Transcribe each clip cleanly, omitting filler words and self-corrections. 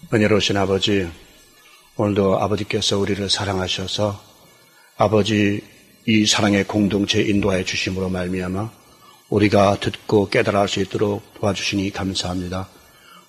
은혜로우신 아버지, 오늘도 아버지께서 우리를 사랑하셔서 아버지 이 사랑의 공동체 인도하여 주심으로 말미암아 우리가 듣고 깨달아 할 수 있도록 도와주시니 감사합니다.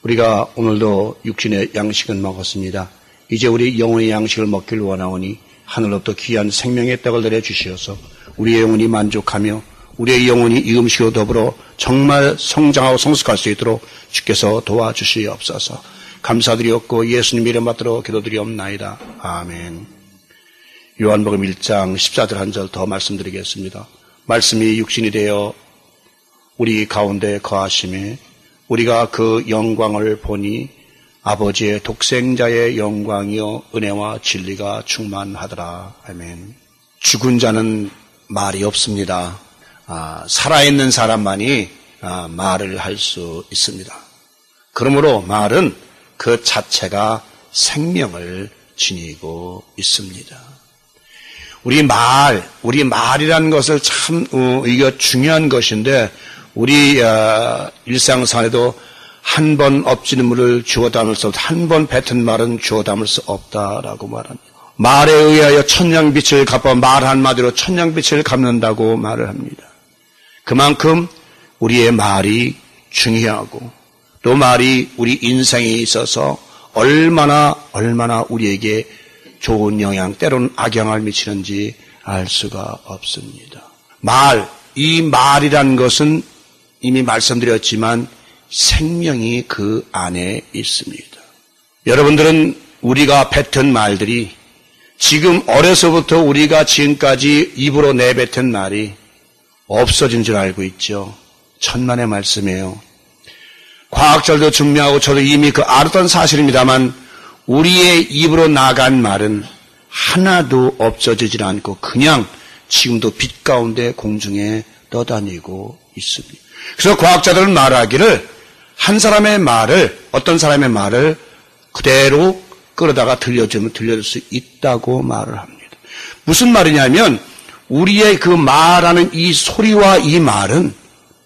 우리가 오늘도 육신의 양식은 먹었습니다. 이제 우리 영혼의 양식을 먹길 원하오니 하늘로부터 귀한 생명의 떡을 내려주시어서 우리의 영혼이 만족하며 우리의 영혼이 이 음식으로 더불어 정말 성장하고 성숙할 수 있도록 주께서 도와주시옵소서. 감사드리옵고 예수님 이름 받들어 기도드리옵나이다. 아멘. 요한복음 1장 14절 한 절 더 말씀드리겠습니다. 말씀이 육신이 되어 우리 가운데 거하심에 우리가 그 영광을 보니 아버지의 독생자의 영광이요 은혜와 진리가 충만하더라. 아멘. 죽은 자는 말이 없습니다. 살아있는 사람만이 말을 할 수 있습니다. 그러므로 말은 그 자체가 생명을 지니고 있습니다. 우리 말이라는 것을 참 이거 중요한 것인데 우리 일상생활에도 한 번 엎지는 물을 주워 담을 수 없다. 한 번 뱉은 말은 주워 담을 수 없다라고 말합니다. 말에 의하여 천냥빛을 갚아 말 한마디로 천냥빛을 갚는다고 말을 합니다. 그만큼 우리의 말이 중요하고 또 말이 우리 인생에 있어서 얼마나 우리에게 좋은 영향, 때로는 악영향을 미치는지 알 수가 없습니다. 이 말이라는 것은 이미 말씀드렸지만 생명이 그 안에 있습니다. 여러분들은 우리가 뱉은 말들이 지금 어려서부터 우리가 지금까지 입으로 내뱉은 말이 없어진 줄 알고 있죠. 천만의 말씀이에요. 과학자들도 증명하고 저도 이미 알았던 사실입니다만 우리의 입으로 나간 말은 하나도 없어지질 않고 그냥 지금도 빛 가운데 공중에 떠다니고 있습니다. 그래서 과학자들은 말하기를 어떤 사람의 말을 그대로 끌어다가 들려주면 들려줄 수 있다고 말을 합니다. 무슨 말이냐면 우리의 그 말하는 이 소리와 이 말은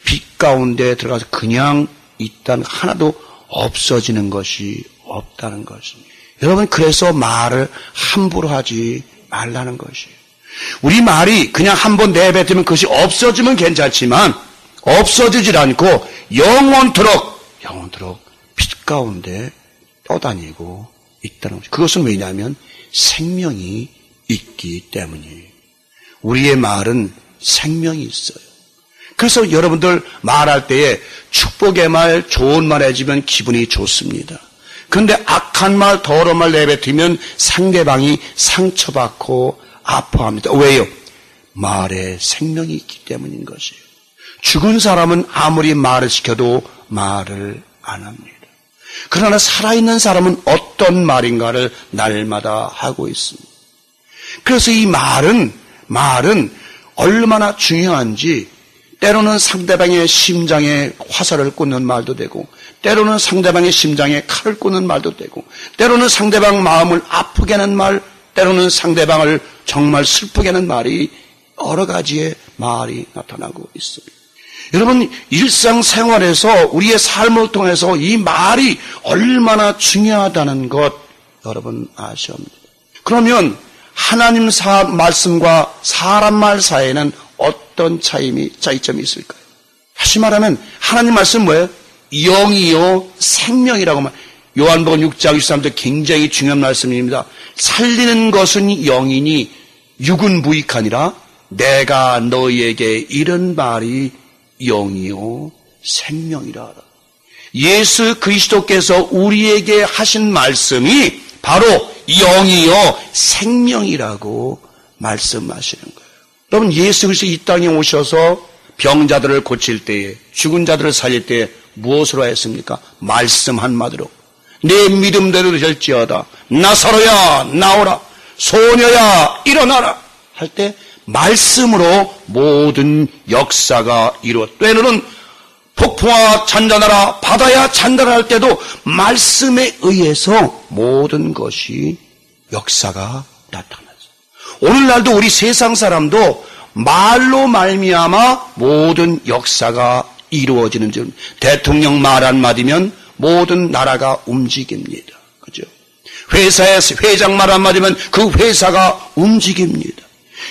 빛 가운데 들어가서 그냥 있다는 하나도 없어지는 것이 없다는 것입니다. 여러분 그래서 말을 함부로 하지 말라는 것이에요. 우리 말이 그냥 한번 내뱉으면 그것이 없어지면 괜찮지만 없어지질 않고 영원토록 빛 가운데 떠다니고 있다는 것이죠. 그것은 왜냐하면 생명이 있기 때문이에요. 우리의 말은 생명이 있어요. 그래서 여러분들 말할 때에 축복의 말, 좋은 말 해주면 기분이 좋습니다. 그런데 악한 말, 더러운 말 내뱉으면 상대방이 상처받고 아파합니다. 왜요? 말에 생명이 있기 때문인 것이에요. 죽은 사람은 아무리 말을 시켜도 말을 안 합니다. 그러나 살아있는 사람은 어떤 말인가를 날마다 하고 있습니다. 그래서 이 말은 얼마나 중요한지 때로는 상대방의 심장에 화살을 꽂는 말도 되고 때로는 상대방의 심장에 칼을 꽂는 말도 되고 때로는 상대방 마음을 아프게 하는 말, 때로는 상대방을 정말 슬프게 하는 말이 여러 가지의 말이 나타나고 있습니다. 여러분 일상생활에서 우리의 삶을 통해서 이 말이 얼마나 중요하다는 것 여러분 아셔야 합니다. 그러면 하나님 말씀과 사람 말 사이에는 어떤 차이점이 있을까요? 다시 말하면 하나님 말씀은 뭐예요? 영이요 생명이라고 말. 요한복음 6장 23절 굉장히 중요한 말씀입니다. 살리는 것은 영이니 육은 무익하니라. 내가 너희에게 이런 말이 영이요 생명이라. 예수 그리스도께서 우리에게 하신 말씀이 바로 영이요 생명이라고 말씀하시는 거예요. 여러분 예수 그리스도 이 땅에 오셔서 병자들을 고칠 때에 죽은 자들을 살릴 때에 무엇으로 했습니까? 말씀 한마디로 내 믿음대로 될지어다. 나사로야 나오라. 소녀야 일어나라. 할 때 말씀으로 모든 역사가 이루어. 때로는 폭풍아 잔잔하라 바다야 잔잔할 때도 말씀에 의해서 모든 것이 역사가 나타나죠. 오늘날도 우리 세상 사람도 말로 말미암아 모든 역사가 이루어지는 줄. 대통령 말 한마디면 모든 나라가 움직입니다. 그죠? 회사에 회장 말 한마디면 그 회사가 움직입니다.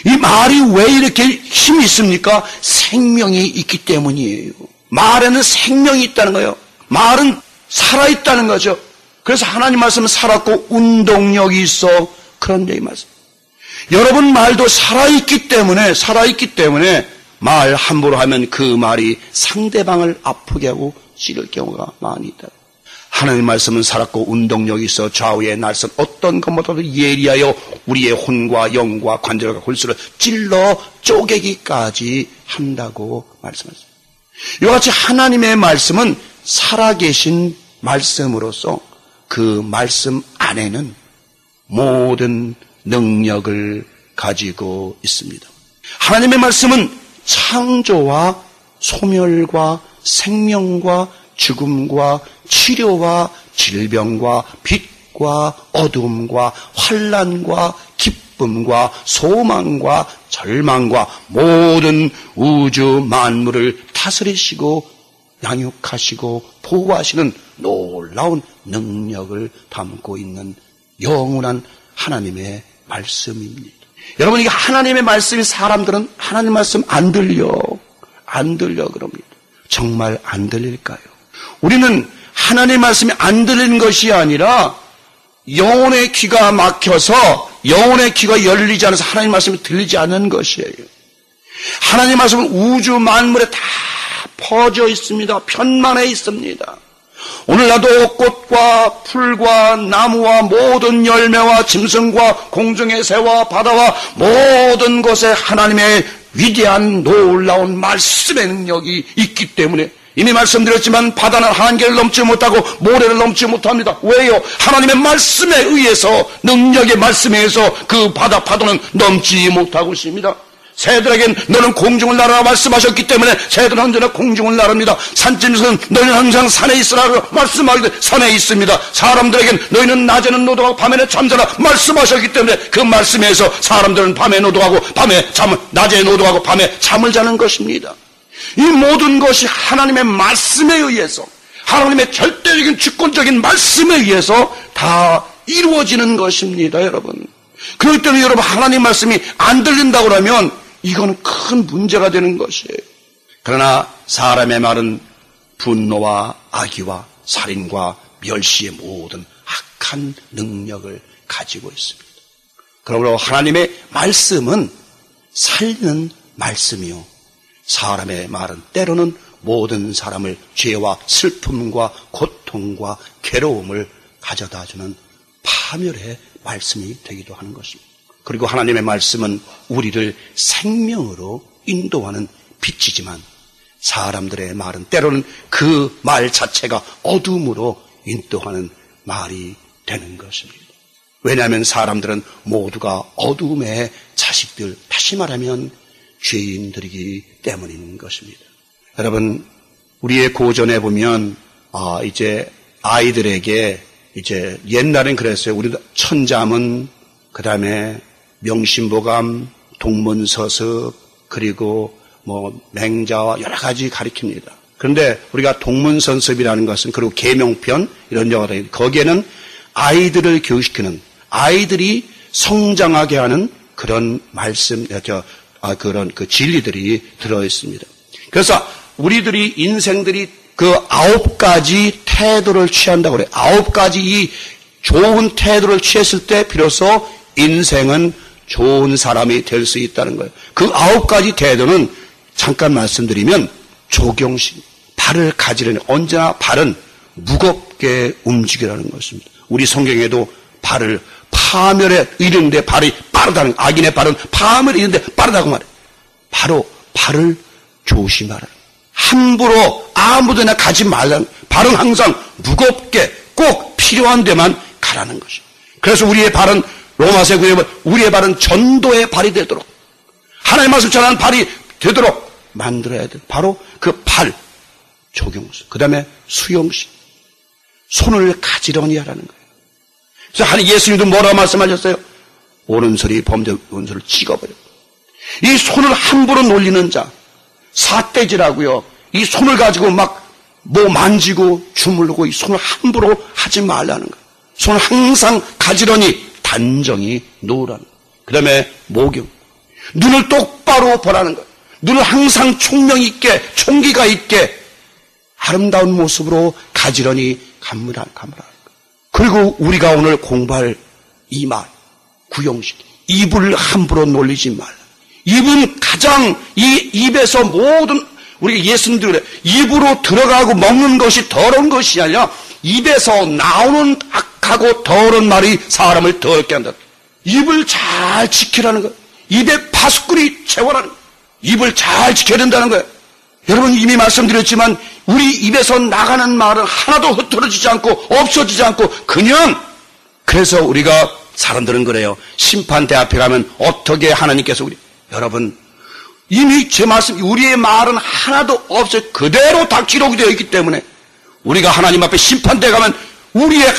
이 말이 왜 이렇게 힘이 있습니까? 생명이 있기 때문이에요. 말에는 생명이 있다는 거예요. 말은 살아있다는 거죠. 그래서 하나님 말씀은 살았고 운동력이 있어. 그런데 이 말씀. 여러분 말도 살아있기 때문에 말 함부로 하면 그 말이 상대방을 아프게 하고 찌를 경우가 많이 있다. 하나님 말씀은 살았고 운동력이 있어 좌우의 날선 어떤 것보다도 예리하여 우리의 혼과 영과 관절과 골수를 찔러 쪼개기까지 한다고 말씀하셨습니다. 이와 같이 하나님의 말씀은 살아계신 말씀으로서 그 말씀 안에는 모든 능력을 가지고 있습니다. 하나님의 말씀은 창조와 소멸과 생명과 죽음과 치료와 질병과 빛과 어둠과 환난과 기쁨과 소망과 절망과 모든 우주 만물을 다스리시고 양육하시고 보호하시는 놀라운 능력을 담고 있는 영원한 하나님의 말씀입니다. 여러분, 이게 하나님의 말씀이 사람들은 하나님 말씀 안 들려 그럽니다. 정말 안 들릴까요? 우리는 하나님의 말씀이 안 들리는 것이 아니라 영혼의 귀가 막혀서 영혼의 귀가 열리지 않아서 하나님 말씀이 들리지 않는 것이에요. 하나님 말씀은 우주 만물에 다 퍼져 있습니다. 편만해 있습니다. 오늘 나도 꽃과 풀과 나무와 모든 열매와 짐승과 공중의 새와 바다와 모든 곳에 하나님의 위대한 놀라운 말씀의 능력이 있기 때문에 이미 말씀드렸지만 바다는 한계를 넘지 못하고 모래를 넘지 못합니다. 왜요? 하나님의 말씀에 의해서 능력의 말씀에 의해서 그 파도는 넘지 못하고 있습니다. 새들에겐 너는 공중을 날아라 말씀하셨기 때문에 새들은 언제나 공중을 나릅니다. 산짐승은 너희는 항상 산에 있으라 말씀하기도 산에 있습니다. 사람들에겐 너희는 낮에는 노동하고 밤에는 잠자라 말씀하셨기 때문에 그 말씀에 의해서 사람들은 밤에 노동하고 낮에 노동하고 밤에 잠을 자는 것입니다. 이 모든 것이 하나님의 말씀에 의해서 하나님의 절대적인 주권적인 말씀에 의해서 다 이루어지는 것입니다. 여러분, 그렇기 때문에 여러분 하나님 말씀이 안 들린다고 하면 이거는 큰 문제가 되는 것이에요. 그러나 사람의 말은 분노와 악의와 살인과 멸시의 모든 악한 능력을 가지고 있습니다. 그러므로 하나님의 말씀은 살리는 말씀이요, 사람의 말은 때로는 모든 사람을 죄와 슬픔과 고통과 괴로움을 가져다주는 파멸의 말씀이 되기도 하는 것입니다. 그리고 하나님의 말씀은 우리를 생명으로 인도하는 빛이지만 사람들의 말은 때로는 그 말 자체가 어둠으로 인도하는 말이 되는 것입니다. 왜냐하면 사람들은 모두가 어둠의 자식들, 다시 말하면 죄인들이기 때문인 것입니다. 여러분, 우리의 고전에 보면 이제 아이들에게 이제 옛날엔 그랬어요. 우리도 천자문, 그 다음에 명심보감, 동문서습, 그리고 맹자와 여러 가지 가르칩니다. 그런데 우리가 동문서습이라는 것은, 그리고 계명편 이런 영화가 있는데 거기에는 아이들을 교육시키는, 아이들이 성장하게 하는 그런 말씀, 그런 그 진리들이 들어 있습니다. 그래서 우리들이 인생들이 그 9가지 태도를 취한다고 그래요. 9가지 이 좋은 태도를 취했을 때 비로소 인생은 좋은 사람이 될 수 있다는 거예요. 그 9가지 태도는 잠깐 말씀드리면 조경심, 발을 가지려는, 언제나 발은 무겁게 움직이라는 것입니다. 우리 성경에도 발을 파멸에 이르는데 발이 빠르다는, 악인의 발은 파멸에 이르는데 빠르다고 말해요. 바로 발을 조심하라. 함부로 아무데나 가지 말라는, 발은 항상 무겁게 꼭 필요한 데만 가라는 것이죠. 그래서 우리의 발은, 로마서 9에 보면 우리의 발은 전도의 발이 되도록, 하나님의 말씀 전하는 발이 되도록 만들어야 돼. 바로 그 발, 조경수, 그 다음에 수용심, 손을 가지런히 하라는 거예요. 그래서 예수님도 뭐라고 말씀하셨어요? 오른손이 범죄 왼손을 찍어버려. 이 손을 함부로 놀리는 자, 삿대질하고요, 이 손을 가지고 막 만지고 주물르고 이 손을 함부로 하지 말라는 거예요. 손을 항상 가지런히 단정히 놓으라는 거예요. 그 다음에 목욕. 눈을 똑바로 보라는 거예요. 눈을 항상 총명 있게, 총기가 있게 아름다운 모습으로 가지런히 감으라는 거예요. 그리고 우리가 오늘 공부할 이 말, 구용식. 입을 함부로 놀리지 말라. 입은 가장 이 입에서 모든 우리가 예수님도 그래. 입으로 들어가고 먹는 것이 더러운 것이 아니라 입에서 나오는 악하고 더러운 말이 사람을 더럽게 한다. 입을 잘 지키라는 거예요. 입에 파수꾼이 채워라는 거예요. 입을 잘 지켜야 된다는 거예요. 여러분 이미 말씀드렸지만 우리 입에서 나가는 말은 하나도 흩어지지 않고 없어지지 않고 그냥 그래서 우리가 사람들은 그래요. 심판대 앞에 가면 어떻게 하나님께서 여러분 이미 제 말씀 우리의 말은 하나도 없어요. 그대로 다 기록이 되어 있기 때문에 우리가 하나님 앞에 심판대에 가면 우리의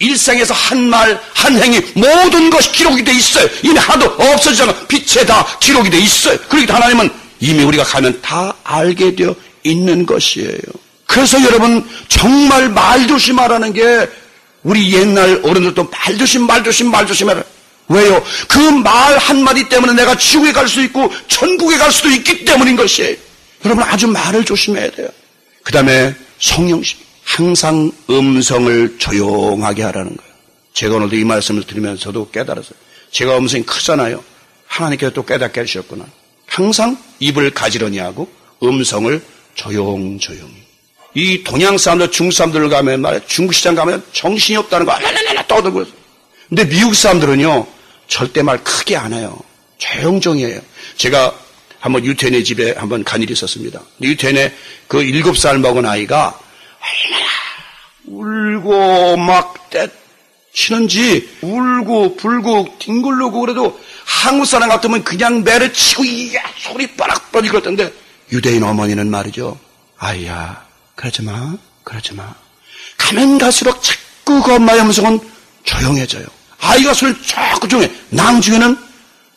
일생에서 한 말, 한 행위 모든 것이 기록이 되어 있어요. 이미 하나도 없어지지 않고 빛에 다 기록이 되어 있어요. 그러니까 하나님은 이미 우리가 가면 다 알게 되어 있는 것이에요. 그래서 여러분 정말 말 조심하라는 게 우리 옛날 어른들도 말 조심하라. 왜요? 그 말 한마디 때문에 내가 지옥에 갈 수 있고 천국에 갈 수도 있기 때문인 것이에요. 여러분 아주 말을 조심해야 돼요. 그 다음에 성령심. 항상 음성을 조용하게 하라는 거예요. 제가 오늘도 이 말씀을 들으면서도 깨달았어요. 제가 음성이 크잖아요. 하나님께서 또 깨닫게 하셨구나. 항상 입을 가지런히 하고 음성을 조용조용히. 이 동양 사람들, 중국 사람들 가면 말이야. 중국 시장 가면 정신이 없다는 거 랄랄랄라 떠들고 있어요. 근데 미국 사람들은요. 절대 말 크게 안 해요. 조용조용히 해요. 제가 한번 유태인의 집에 한번 간 일이 있었습니다. 유태인의 그 7살 먹은 아이가 얼마나 울고 막 때치는지 울고 불고 뒹굴르고 그래도 한국 사람 같으면 그냥 매를 치고 이야 소리 빠락 빠락 그럴 텐데 유대인 어머니는 말이죠. 아이야 그러지 마. 가면 갈수록 자꾸 그 엄마의 음성은 조용해져요. 아이가 소리를 자꾸 조용해. 나중에는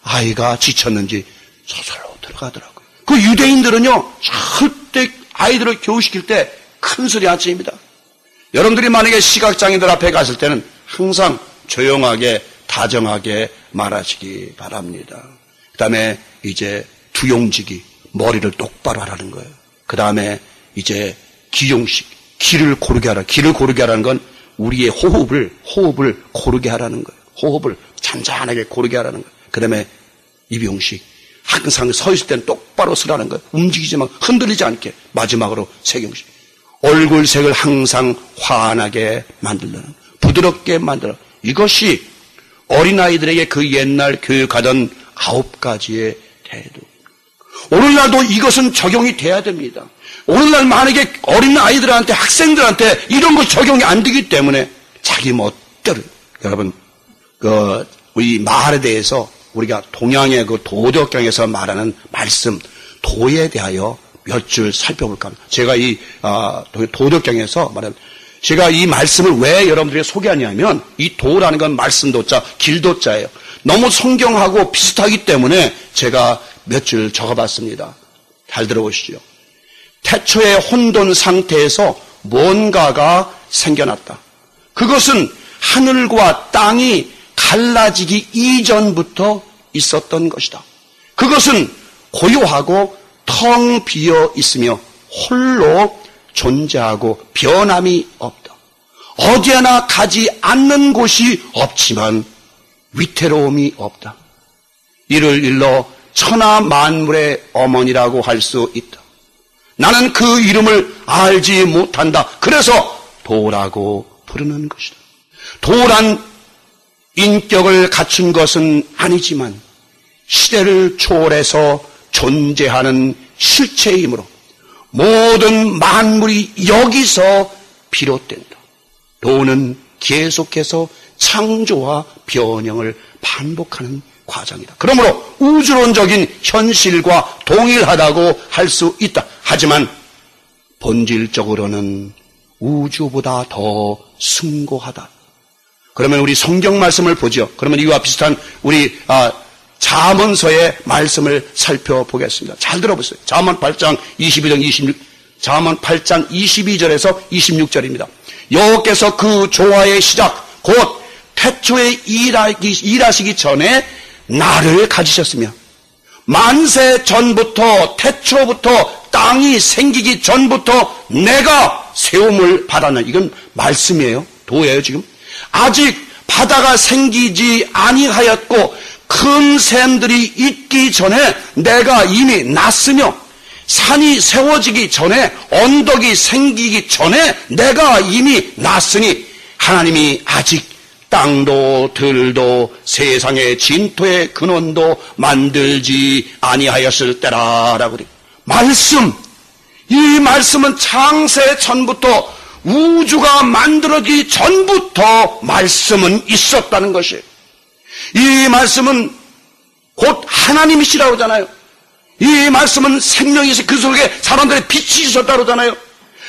아이가 지쳤는지 서서로 들어가더라고요. 그 유대인들은요 절대 아이들을 교육시킬 때 큰 소리 안 칩니다. 여러분들이 만약에 시각장애인들 앞에 갔을 때는 항상 조용하게 다정하게 말하시기 바랍니다. 그 다음에 이제 두용지기 머리를 똑바로 하라는 거예요. 그 다음에 이제 기용식 길을 고르게 하라. 길을 고르게 하라는 건 우리의 호흡을 고르게 하라는 거예요. 호흡을 잔잔하게 고르게 하라는 거예요. 그 다음에 입용식 항상 서 있을 때는 똑바로 서라는 거예요. 움직이지만 흔들리지 않게. 마지막으로 색용식 얼굴색을 항상 환하게 만들라는 부드럽게 만들어. 이것이 어린아이들에게 그 옛날 교육하던 9가지의 태도. 오늘날도 이것은 적용이 돼야 됩니다. 오늘날 만약에 어린아이들한테 학생들한테 이런 거 적용이 안 되기 때문에 자기 멋대로 여러분 우리 말에 대해서 우리가 동양의 그 도덕경에서 말하는 말씀 도에 대하여 몇 줄 살펴볼까 합니다. 제가 이 도덕경에서 말하는 제가 이 말씀을 왜 여러분들에게 소개하냐면 이 도라는 건 말씀도자 길도자예요. 너무 성경하고 비슷하기 때문에 제가 몇 줄 적어봤습니다. 잘 들어보시죠. 태초의 혼돈 상태에서 뭔가가 생겨났다. 그것은 하늘과 땅이 갈라지기 이전부터 있었던 것이다. 그것은 고요하고 텅 비어 있으며 홀로 존재하고 변함이 없다. 어디에나 가지 않는 곳이 없지만 위태로움이 없다. 이를 일러 천하 만물의 어머니라고 할 수 있다. 나는 그 이름을 알지 못한다. 그래서 도라고 부르는 것이다. 도란 인격을 갖춘 것은 아니지만 시대를 초월해서 존재하는 실체이므로 모든 만물이 여기서 비롯된다. 도는 계속해서 창조와 변형을 반복하는 과정이다. 그러므로 우주론적인 현실과 동일하다고 할 수 있다. 하지만 본질적으로는 우주보다 더 숭고하다. 그러면 우리 성경 말씀을 보죠. 그러면 이와 비슷한 우리 잠언서의 말씀을 살펴보겠습니다. 잘 들어보세요. 잠언 8장 22절 26, 잠언 8장 22절에서 26절입니다. 여호와께서 그 조화의 시작 곧 태초에 일하시기 전에 나를 가지셨으며 만세 전부터 태초부터 땅이 생기기 전부터 내가 세움을 받았는, 이건 말씀이에요. 도예요. 지금 아직 바다가 생기지 아니하였고 큰 샘들이 있기 전에 내가 이미 났으며 산이 세워지기 전에 언덕이 생기기 전에 내가 이미 났으니 하나님이 아직 땅도 들도 세상의 진토의 근원도 만들지 아니하였을 때라라고 그래요. 말씀, 이 말씀은 창세 전부터 우주가 만들어지기 전부터 말씀은 있었다는 것이에요. 이 말씀은 곧 하나님이시라고 하잖아요. 이 말씀은 생명이시, 그 속에 사람들의 빛이 있었다고 하잖아요.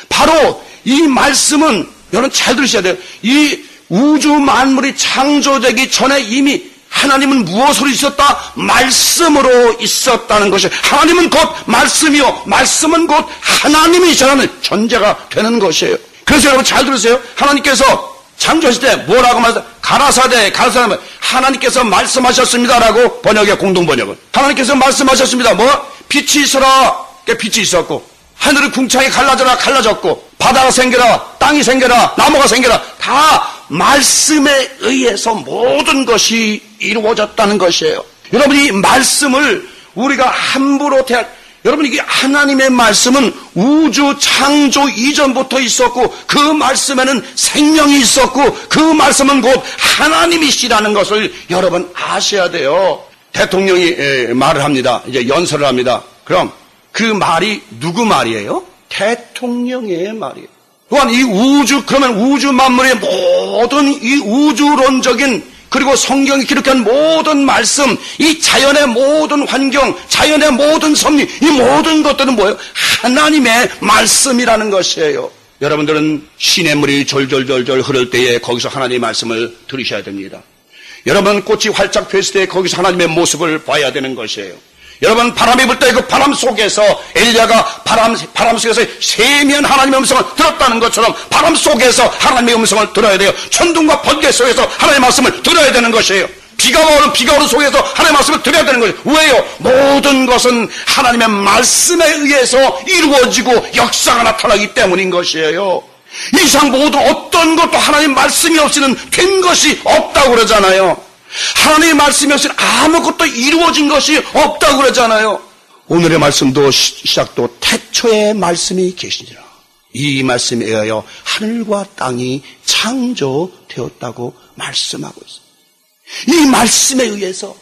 바로 이 말씀은, 여러분 잘 들으셔야 돼요. 이 우주 만물이 창조되기 전에 이미 하나님은 무엇으로 있었다? 말씀으로 있었다는 것이, 하나님은 곧 말씀이요 말씀은 곧 하나님이시라는 존재가 되는 것이에요. 그래서 여러분 잘 들으세요. 하나님께서 창조하실 때 뭐라고 말했어요? 가라사대, 가라사대, 하나님께서 말씀하셨습니다라고 번역의 공동번역은. 하나님께서 말씀하셨습니다. 뭐? 빛이 있어라. 빛이 있었고, 하늘의 궁창이 갈라져라. 갈라졌고, 바다가 생겨라. 땅이 생겨라. 나무가 생겨라. 다 말씀에 의해서 모든 것이 이루어졌다는 것이에요. 여러분, 이 말씀을 우리가 함부로 여러분, 이게 하나님의 말씀은 우주 창조 이전부터 있었고 그 말씀에는 생명이 있었고 그 말씀은 곧 하나님이시라는 것을 여러분 아셔야 돼요. 대통령이 말을 합니다. 이제 연설을 합니다. 그럼 그 말이 누구 말이에요? 대통령의 말이에요. 또한 이 우주, 그러면 우주 만물의 모든 이 우주론적인, 그리고 성경이 기록한 모든 말씀, 이 자연의 모든 환경, 자연의 모든 섭리, 이 모든 것들은 뭐예요? 하나님의 말씀이라는 것이에요. 여러분들은 시냇물이 졸졸졸졸 흐를 때에 거기서 하나님의 말씀을 들으셔야 됩니다. 여러분, 꽃이 활짝 폈을 때 거기서 하나님의 모습을 봐야 되는 것이에요. 여러분, 바람이 불 때 그 바람 속에서 엘리야가 바람 속에서 세미한 하나님의 음성을 들었다는 것처럼 바람 속에서 하나님의 음성을 들어야 돼요. 천둥과 번개 속에서 하나님의 말씀을 들어야 되는 것이에요. 비가 오는 속에서 하나님의 말씀을 들어야 되는 거예요. 왜요? 모든 것은 하나님의 말씀에 의해서 이루어지고 역사가 나타나기 때문인 것이에요. 이상 모든 어떤 것도 하나님 말씀이 없이는 된 것이 없다고 그러잖아요. 하나님의 말씀이 없이는 아무것도 이루어진 것이 없다고 그러잖아요. 오늘의 말씀도 시작도 태초에 말씀이 계시니라. 이 말씀에 의하여 하늘과 땅이 창조되었다고 말씀하고 있습니다. 이 말씀에 의해서,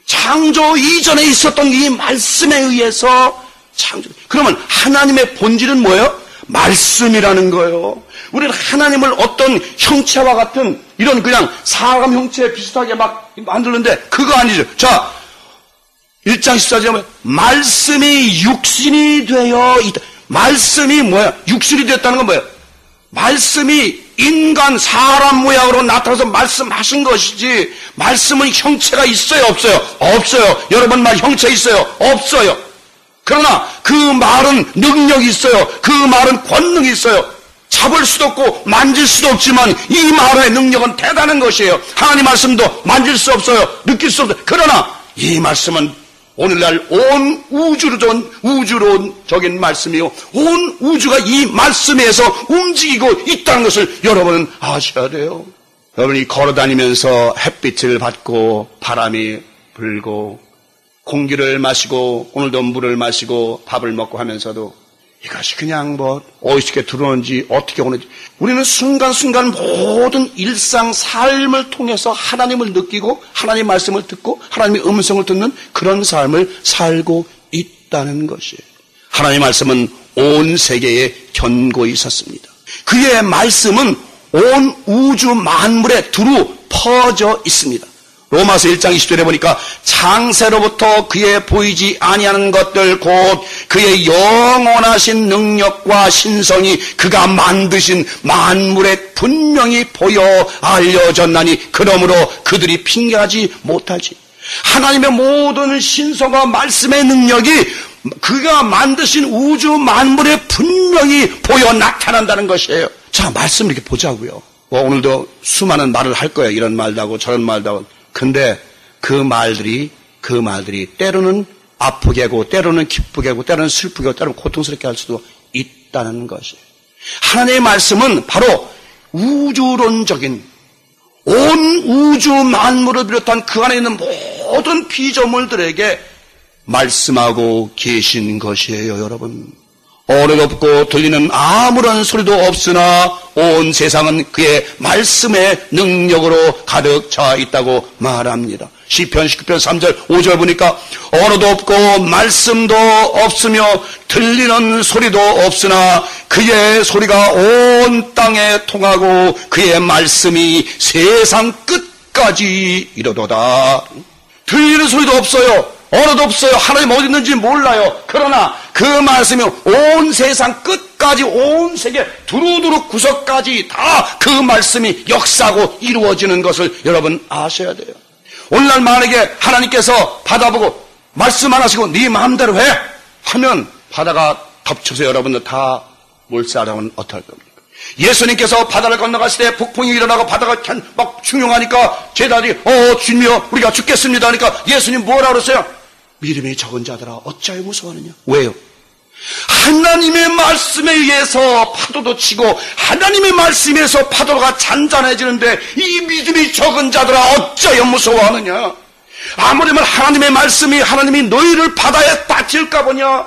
창조 이전에 있었던 이 말씀에 의해서 창조. 그러면 하나님의 본질은 뭐예요? 말씀이라는 거예요. 우리는 하나님을 어떤 형체와 같은 이런 그냥 사람 형체에 비슷하게 막 만들는데 그거 아니죠. 자, 1장 14절에 보면 말씀이 육신이 되어 있다. 말씀이 뭐야? 육신이 되었다는 건 뭐예요? 말씀이 인간 사람 모양으로 나타나서 말씀하신 것이지, 말씀은 형체가 있어요? 없어요? 없어요. 여러분 말 형체 있어요? 없어요. 그러나 그 말은 능력이 있어요. 그 말은 권능이 있어요. 잡을 수도 없고 만질 수도 없지만 이 말의 능력은 대단한 것이에요. 하나님 말씀도 만질 수 없어요. 느낄 수 없어요. 그러나 이 말씀은 오늘날 온 우주론적인 말씀이요, 온 우주가 이 말씀에서 움직이고 있다는 것을 여러분은 아셔야 돼요. 여러분이 걸어다니면서 햇빛을 받고 바람이 불고 공기를 마시고 오늘도 물을 마시고 밥을 먹고 하면서도 이것이 그냥 어디서 들어오는지 어떻게 오는지, 우리는 순간순간 모든 일상 삶을 통해서 하나님을 느끼고 하나님의 말씀을 듣고 하나님의 음성을 듣는 그런 삶을 살고 있다는 것이에요. 하나님의 말씀은 온 세계에 견고히 있었습니다. 그의 말씀은 온 우주 만물에 두루 퍼져 있습니다. 로마서 1장 20절에 보니까 창세로부터 그의 보이지 아니하는 것들 곧 그의 영원하신 능력과 신성이 그가 만드신 만물에 분명히 보여 알려졌나니 그러므로 그들이 핑계하지 못하지. 하나님의 모든 신성과 말씀의 능력이 그가 만드신 우주 만물에 분명히 보여 나타난다는 것이에요. 자, 말씀 이렇게 보자고요. 오늘도 수많은 말을 할 거예요. 이런 말도 하고 저런 말도 하고. 근데 그 말들이 때로는 아프게 하고 때로는 기쁘게 하고 때로는 슬프게 하고 때로는 고통스럽게 할 수도 있다는 것이에요. 하나님의 말씀은 바로 우주론적인 온 우주 만물을 비롯한 그 안에 있는 모든 피조물들에게 말씀하고 계신 것이에요, 여러분. 어렵고 들리는 아무런 소리도 없으나 온 세상은 그의 말씀의 능력으로 가득 차 있다고 말합니다. 시편 19편 3절 5절 보니까 언어도 없고 말씀도 없으며 들리는 소리도 없으나 그의 소리가 온 땅에 통하고 그의 말씀이 세상 끝까지 이르도다. 들리는 소리도 없어요. 언어도 없어요. 하나님 어디 있는지 몰라요. 그러나 그 말씀이 온 세상 끝까지 온 세계 두루두루 구석까지 다 그 말씀이 역사하고 이루어지는 것을 여러분 아셔야 돼요. 오늘날 만약에 하나님께서 바다 보고 말씀 안 하시고 네 마음대로 해 하면 바다가 덮쳐서 여러분들 다 몰살하면 어떡할 겁니까? 예수님께서 바다를 건너가실 때 폭풍이 일어나고 바다가 막 충용하니까 제자들이 주님이여 우리가 죽겠습니다 하니까 예수님 뭐라 그랬어요? 믿음이 적은 자들아 어찌하여 무서워하느냐? 왜요? 하나님의 말씀에 의해서 파도도 치고 하나님의 말씀에 의해서 파도가 잔잔해지는데 이 믿음이 적은 자들아 어찌하여 무서워하느냐? 아무리면 하나님의 말씀이 하나님이 너희를 바다에 빠뜨릴까 보냐?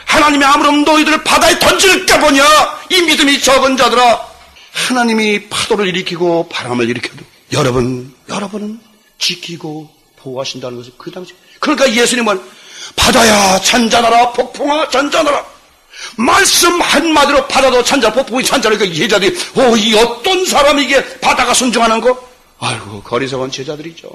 하나님이 아무리면 너희들을 바다에 던질까 보냐? 이 믿음이 적은 자들아 하나님이 파도를 일으키고 바람을 일으켜도 여러분은 지키고 보호하신다는 것을 그 당시 그러니까 예수님은 바다야 잔잔하라 폭풍아 잔잔하라 말씀 한마디로 바다도 잔잔 폭풍이 잔잔하니까 제자들이 이 어떤 사람이 이게 바다가 순종하는 거? 아이고 거리석은 제자들이죠.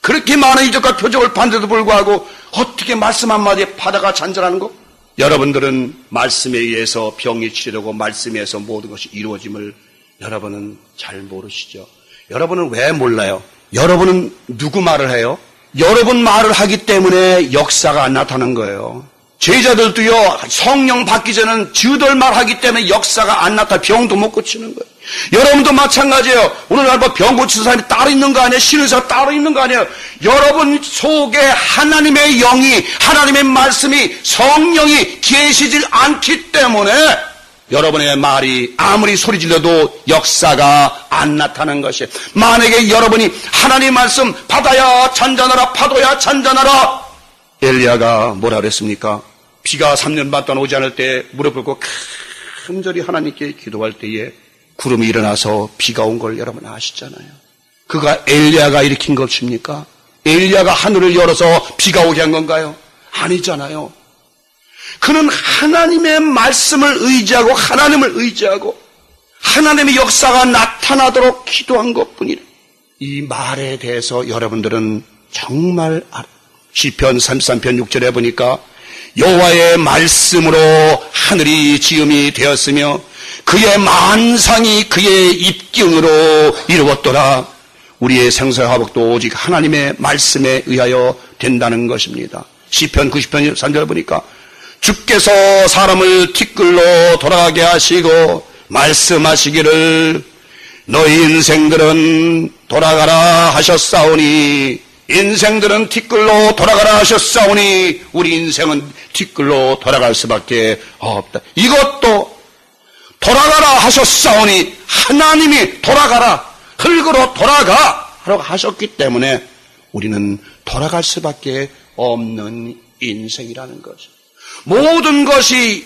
그렇게 많은 이적과 표적을 봤는데도 불구하고 어떻게 말씀 한마디에 바다가 잔잔하는 거? 여러분들은 말씀에 의해서 병이 치료되고 말씀에 의해서 모든 것이 이루어짐을 여러분은 잘 모르시죠. 여러분은 왜 몰라요? 여러분은 누구 말을 해요? 여러분 말을 하기 때문에 역사가 안 나타나는 거예요. 제자들도요, 성령 받기 전에는 저들 말하기 때문에 역사가 안 나타나 병도 못 고치는 거예요. 여러분도 마찬가지예요. 오늘날 병 고치는 사람이 따로 있는 거 아니에요? 쉬는 사람 따로 있는 거 아니에요? 여러분 속에 하나님의 영이, 하나님의 말씀이, 성령이 계시질 않기 때문에 여러분의 말이 아무리 소리 질러도 역사가 안 나타나는 것이에요. 만약에 여러분이 하나님 말씀 바다야 잔잔하라 파도야 잔잔하라 엘리야가 뭐라 그랬습니까? 비가 3년 반 동안 오지 않을 때 무릎 꿇고 간절히 하나님께 기도할 때에 구름이 일어나서 비가 온 걸 여러분 아시잖아요. 그가 엘리야가 일으킨 것입니까? 엘리야가 하늘을 열어서 비가 오게 한 건가요? 아니잖아요. 그는 하나님의 말씀을 의지하고 하나님을 의지하고 하나님의 역사가 나타나도록 기도한 것뿐이라. 이 말에 대해서 여러분들은 정말 시편 33편 6절에 보니까 여호와의 말씀으로 하늘이 지음이 되었으며 그의 만상이 그의 입경으로 이루었더라. 우리의 생사화복도 오직 하나님의 말씀에 의하여 된다는 것입니다. 시편 90편 3절 보니까 주께서 사람을 티끌로 돌아가게 하시고 말씀하시기를 너희 인생들은 돌아가라 하셨사오니 인생들은 티끌로 돌아가라 하셨사오니 우리 인생은 티끌로 돌아갈 수밖에 없다. 이것도 돌아가라 하셨사오니 하나님이 돌아가라 흙으로 돌아가 라고 하셨기 때문에 우리는 돌아갈 수밖에 없는 인생이라는 것이죠. 모든 것이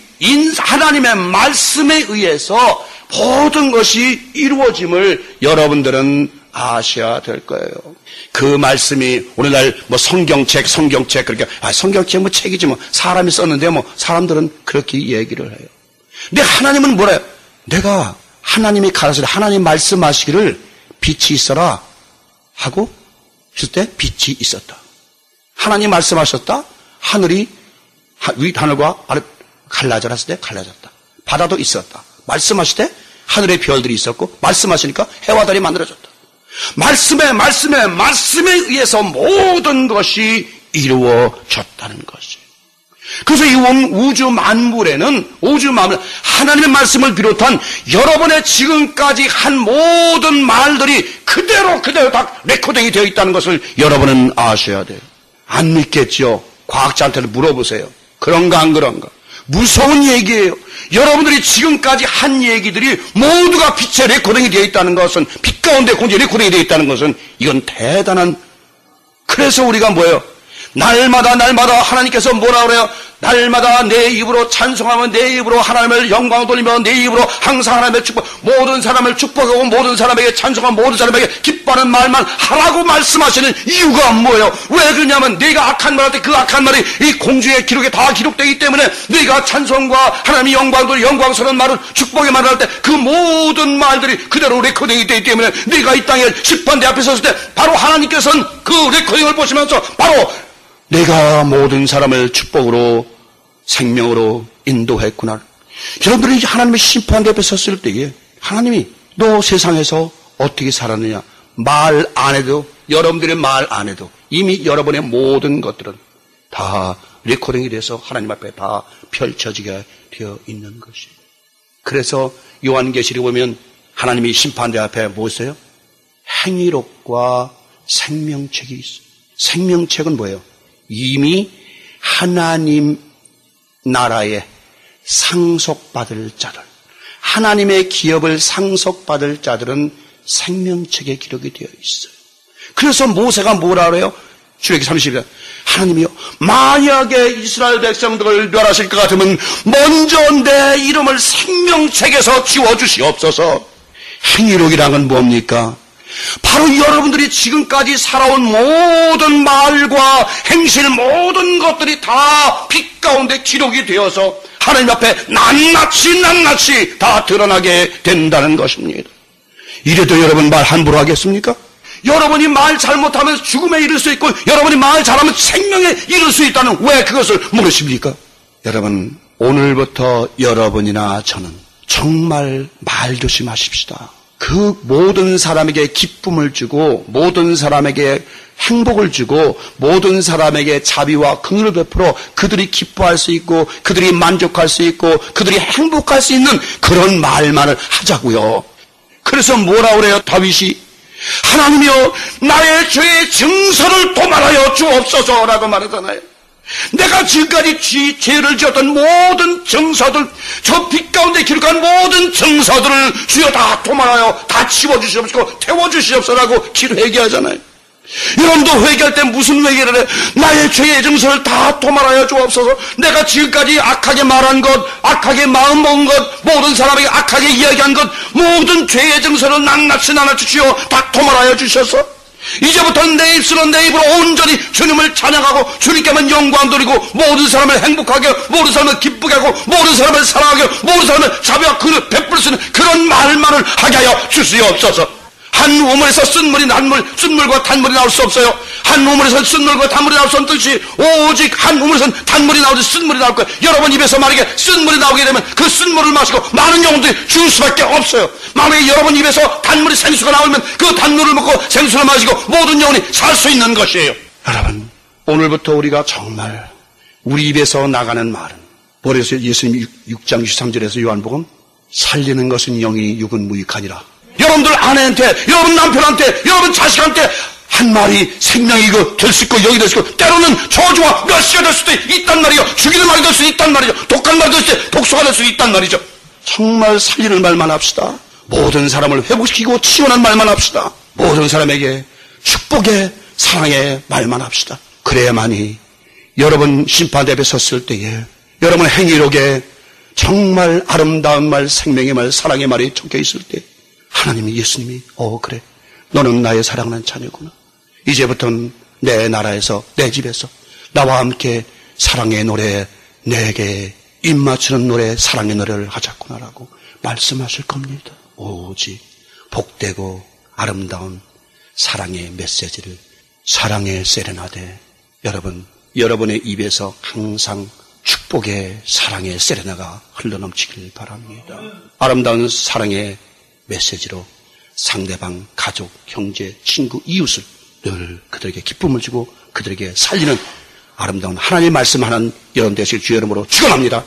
하나님의 말씀에 의해서 모든 것이 이루어짐을 여러분들은 아셔야 될 거예요. 그 말씀이 오늘날 성경책 그렇게 성경책 책이지 사람이 썼는데 사람들은 그렇게 얘기를 해요. 근데 하나님은 뭐래요? 내가 하나님이 가라사대 하나님 말씀하시기를 빛이 있어라 하고 있을 때 빛이 있었다. 하나님 말씀하셨다. 하늘이 하늘과 아래 갈라져라 했을 때 갈라졌다. 바다도 있었다. 말씀하실 때 하늘의 별들이 있었고 말씀하시니까 해와 달이 만들어졌다. 말씀에 의해서 모든 것이 이루어졌다는 것이에요. 그래서 이 우주 만물에는 하나님의 말씀을 비롯한 여러분의 지금까지 한 모든 말들이 그대로 다 레코딩이 되어 있다는 것을 여러분은 아셔야 돼요. 안 믿겠죠? 과학자한테 물어보세요. 그런가 안 그런가? 무서운 얘기예요. 여러분들이 지금까지 한 얘기들이 모두가 빛에 레코딩이 되어 있다는 것은, 빛 가운데 공중에 레코딩이 되어 있다는 것은 이건 대단한, 그래서 우리가 뭐예요? 날마다 하나님께서 뭐라 그래요? 날마다 내 입으로 찬송하며 내 입으로 하나님을 영광 돌리며 내 입으로 항상 하나님의 축복, 모든 사람을 축복하고 모든 사람에게 찬송하고 모든 사람에게 기뻐하는 말만 하라고 말씀하시는 이유가 뭐예요? 왜 그러냐면 네가 악한 말할 때 그 악한 말이 이 공중의 기록에 다 기록되기 때문에 네가 찬송과 하나님의 영광 돌리 영광스러운 말을 축복의 말을 할 때 그 모든 말들이 그대로 레코딩이 되기 때문에 네가 이 땅에 심판대 앞에 섰을 때 바로 하나님께서는 그 레코딩을 보시면서 바로 내가 모든 사람을 축복으로 생명으로 인도했구나. 여러분들이 하나님의 심판대 앞에 섰을 때에 하나님이 너 세상에서 어떻게 살았느냐 말 안 해도, 여러분들의 말 안 해도 이미 여러분의 모든 것들은 다 레코딩이 돼서 하나님 앞에 다 펼쳐지게 되어 있는 것이에요. 그래서 요한계시록 보면 하나님이 심판대 앞에 무엇이에요? 행위록과 생명책이 있어요. 생명책은 뭐예요? 이미 하나님 나라에 상속받을 자들, 하나님의 기업을 상속받을 자들은 생명책에 기록이 되어 있어요. 그래서 모세가 뭐라 그래요? 출애굽기 30일 하나님이요, 만약에 이스라엘 백성들을 멸하실 것 같으면 먼저 내 이름을 생명책에서 지워주시옵소서. 행위록이라는 건 뭡니까? 바로 여러분들이 지금까지 살아온 모든 말과 행실, 모든 것들이 다 빛 가운데 기록이 되어서 하나님 앞에 낱낱이 다 드러나게 된다는 것입니다. 이래도 여러분 말 함부로 하겠습니까? 여러분이 말 잘못하면 죽음에 이를 수 있고 여러분이 말 잘하면 생명에 이를 수 있다는, 왜 그것을 모르십니까? 여러분, 오늘부터 여러분이나 저는 정말 말 조심하십시다. 그 모든 사람에게 기쁨을 주고 모든 사람에게 행복을 주고 모든 사람에게 자비와 긍휼을 베풀어 그들이 기뻐할 수 있고 그들이 만족할 수 있고 그들이 행복할 수 있는 그런 말만을 하자고요. 그래서 뭐라 그래요? 다윗이 하나님이여 나의 죄의 증서를 도말하여 주옵소서라고 말하잖아요. 내가 지금까지 죄를 지었던 모든 증서들, 저 빛 가운데 기록한 모든 증서들을 주여 다 도말하여 다 치워주시옵시고 태워주시옵소서라고 회개하잖아요. 여러분도 회개할 때 무슨 회개를 해? 나의 죄의 증서를 다 도말하여 주옵소서. 내가 지금까지 악하게 말한 것, 악하게 마음 먹은 것, 모든 사람에게 악하게 이야기한 것, 모든 죄의 증서를 낱낱이 주시오 다 도말하여 주셔서 이제부터는 내 입술은 내 입으로 온전히 주님을 찬양하고 주님께만 영광 돌리고 모든 사람을 행복하게 하고 모든 사람을 기쁘게 하고 모든 사람을 사랑하게 하고 모든 사람을 자비와 긍휼을 베풀 수 있는 그런 말만을 하게 하여 주시옵소서. 한 우물에서 쓴물과 단물이 나올 수 없어요. 한 우물에서 쓴물과 단물이 나올 수 없는 뜻이 오직 한 우물에서 단물이 나오듯이 쓴물이 나올 거예요. 여러분 입에서 만약에 쓴물이 나오게 되면 그 쓴물을 마시고 많은 영혼들이 죽을 수밖에 없어요. 만약에 여러분 입에서 단물이 생수가 나오면 그 단물을 먹고 생수를 마시고 모든 영혼이 살 수 있는 것이에요. 여러분, 오늘부터 우리가 정말 우리 입에서 나가는 말은, 그래서 예수님 6장 63절에서 요한복음 살리는 것은 영이 육은 무익하니라. 여러분들 아내한테, 여러분 남편한테, 여러분 자식한테 한 말이 생명이고 될 수 있고 영이 될 수 있고 때로는 저주와 멸시가 될 수도 있단 말이죠. 죽이는 말이 될 수 있단 말이죠. 독한 말이 될 수 있고 독소가 될 수 있단 말이죠. 정말 살리는 말만 합시다. 모든 사람을 회복시키고 치유하는 말만 합시다. 모든 사람에게 축복의 사랑의 말만 합시다. 그래야만이 여러분 심판대 앞에 섰을 때에 여러분 행위록에 정말 아름다운 말, 생명의 말, 사랑의 말이 적혀 있을 때 하나님이, 예수님이 그래, 너는 나의 사랑하는 자녀구나. 이제부터는 내 나라에서, 내 집에서 나와 함께 사랑의 노래, 내게 입맞추는 노래, 사랑의 노래를 하자꾸나라고 말씀하실 겁니다. 오직 복되고 아름다운 사랑의 메시지를, 사랑의 세레나데, 여러분의 입에서 항상 축복의 사랑의 세레나가 흘러넘치길 바랍니다. 아름다운 사랑의 메시지로 상대방, 가족, 형제, 친구, 이웃을 늘 그들에게 기쁨을 주고 그들에게 살리는 아름다운 하나님 말씀하는 여러분 되실 주의 이름으로 축원합니다.